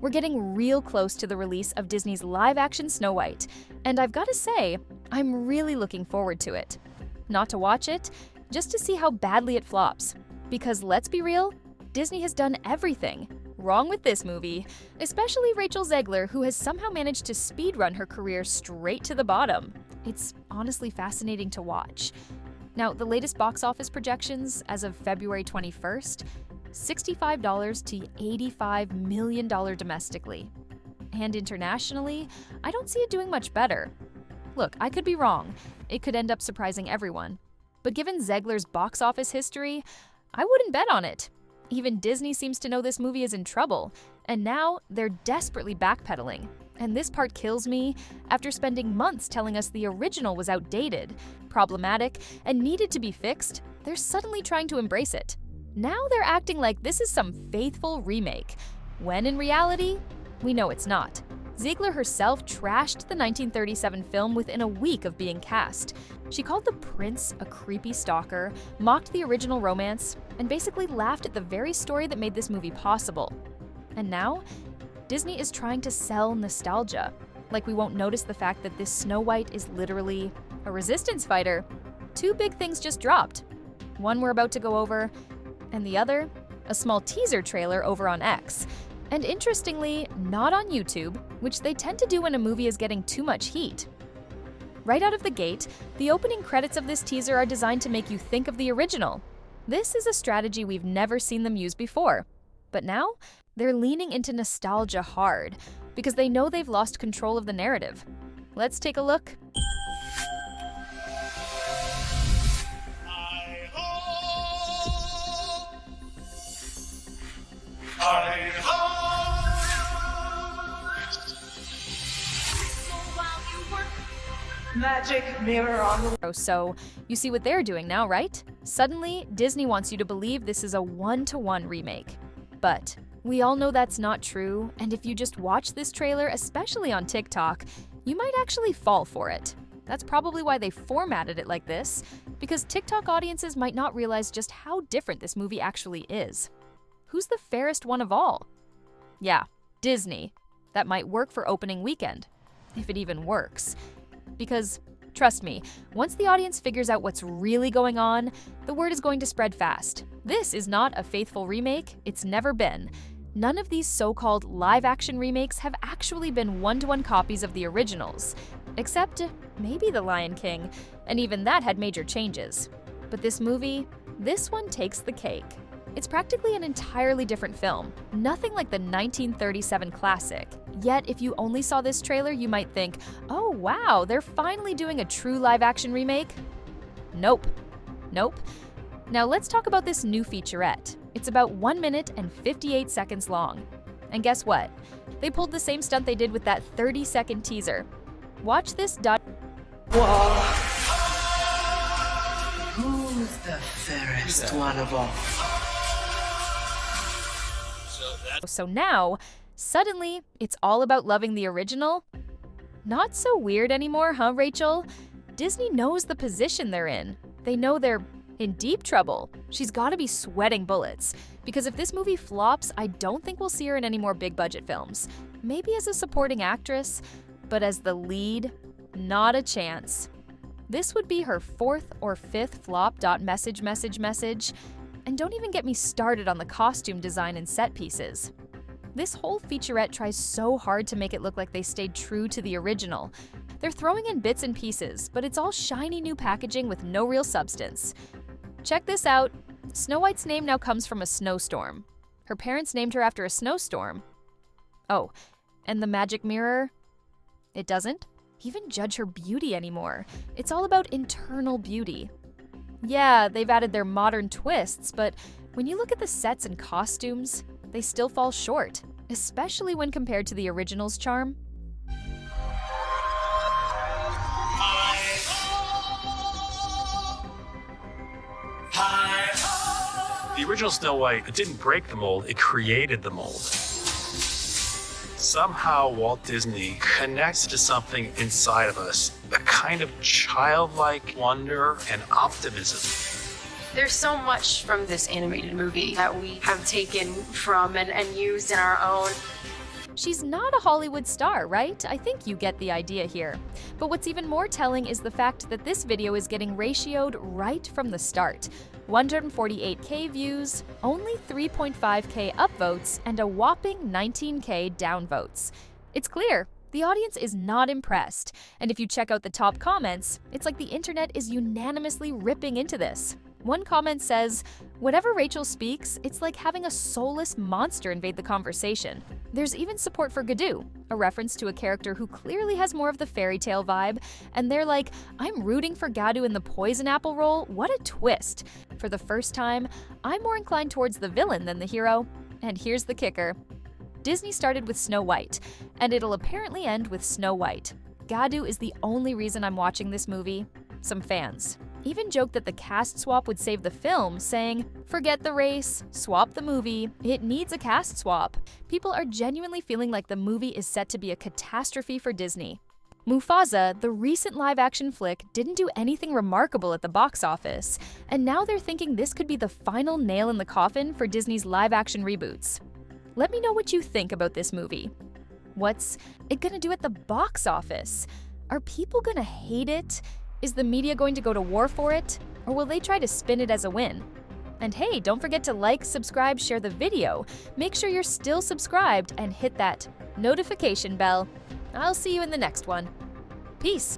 We're getting real close to the release of Disney's live-action Snow White, and I've got to say, I'm really looking forward to it. Not to watch it, just to see how badly it flops. Because let's be real, Disney has done everything wrong with this movie, especially Rachel Zegler, who has somehow managed to speedrun her career straight to the bottom. It's honestly fascinating to watch. Now, the latest box office projections as of February 21st, $65 to $85 million domestically. And internationally, I don't see it doing much better. Look, I could be wrong. It could end up surprising everyone. But given Zegler's box office history, I wouldn't bet on it. Even Disney seems to know this movie is in trouble, and now they're desperately backpedaling. And this part kills me. After spending months telling us the original was outdated, problematic, and needed to be fixed, they're suddenly trying to embrace it. Now they're acting like this is some faithful remake, when in reality, we know it's not. Zegler herself trashed the 1937 film within a week of being cast. She called the prince a creepy stalker, mocked the original romance, and basically laughed at the very story that made this movie possible. And now, Disney is trying to sell nostalgia, like we won't notice the fact that this Snow White is literally a resistance fighter. Two big things just dropped. One we're about to go over, and the other, a small teaser trailer over on X. And interestingly, not on YouTube, which they tend to do when a movie is getting too much heat. Right out of the gate, the opening credits of this teaser are designed to make you think of the original. This is a strategy we've never seen them use before. But now, they're leaning into nostalgia hard, because they know they've lost control of the narrative. Let's take a look. Magic mirror on the... So, you see what they're doing now, right? Suddenly, Disney wants you to believe this is a one-to-one remake. But we all know that's not true, and if you just watch this trailer, especially on TikTok, you might actually fall for it. That's probably why they formatted it like this, because TikTok audiences might not realize just how different this movie actually is. Who's the fairest one of all? Yeah, Disney. That might work for opening weekend, if it even works. Because, trust me, once the audience figures out what's really going on, the word is going to spread fast. This is not a faithful remake, it's never been. None of these so-called live-action remakes have actually been one-to-one copies of the originals. Except maybe The Lion King, and even that had major changes. But this movie, this one takes the cake. It's practically an entirely different film, nothing like the 1937 classic. Yet, if you only saw this trailer, you might think, oh wow, they're finally doing a true live-action remake? Nope. Nope. Now let's talk about this new featurette. It's about 1 minute and 58 seconds long. And guess what? They pulled the same stunt they did with that 30-second teaser. Watch this. Whoa. Who's the fairest one of all? So now, suddenly, it's all about loving the original? Not so weird anymore, huh, Rachel? Disney knows the position they're in. They know they're in deep trouble. She's gotta be sweating bullets. Because if this movie flops, I don't think we'll see her in any more big-budget films. Maybe as a supporting actress, but as the lead, not a chance. This would be her fourth or fifth flop. Message. And don't even get me started on the costume design and set pieces. This whole featurette tries so hard to make it look like they stayed true to the original. They're throwing in bits and pieces, but it's all shiny new packaging with no real substance. Check this out. Snow White's name now comes from a snowstorm. Her parents named her after a snowstorm. Oh, and the magic mirror? It doesn't even judge her beauty anymore. It's all about internal beauty. Yeah, they've added their modern twists, but when you look at the sets and costumes, they still fall short, especially when compared to the original's charm. The original Snow White, it didn't break the mold, it created the mold. Somehow Walt Disney connects to something inside of us, a kind of childlike wonder and optimism. There's so much from this animated movie that we have taken from and used in our own. She's not a Hollywood star, right? I think you get the idea here. But what's even more telling is the fact that this video is getting ratioed right from the start. 148K views, only 3.5K upvotes, and a whopping 19K downvotes. It's clear, the audience is not impressed. And if you check out the top comments, it's like the internet is unanimously ripping into this. One comment says, "Whatever Rachel speaks, it's like having a soulless monster invade the conversation." There's even support for Gadu, a reference to a character who clearly has more of the fairy tale vibe, and they're like, "I'm rooting for Gadu in the poison apple role, what a twist." For the first time, I'm more inclined towards the villain than the hero. And here's the kicker. Disney started with Snow White, and it'll apparently end with Snow White. Gadu is the only reason I'm watching this movie. Some fans even joked that the cast swap would save the film, saying, "Forget the race, swap the movie, it needs a cast swap." People are genuinely feeling like the movie is set to be a catastrophe for Disney. Mufasa, the recent live-action flick, didn't do anything remarkable at the box office, and now they're thinking this could be the final nail in the coffin for Disney's live-action reboots. Let me know what you think about this movie. What's it gonna do at the box office? Are people gonna hate it? Is the media going to go to war for it? Or will they try to spin it as a win? And hey, don't forget to like, subscribe, share the video. Make sure you're still subscribed and hit that notification bell. I'll see you in the next one. Peace.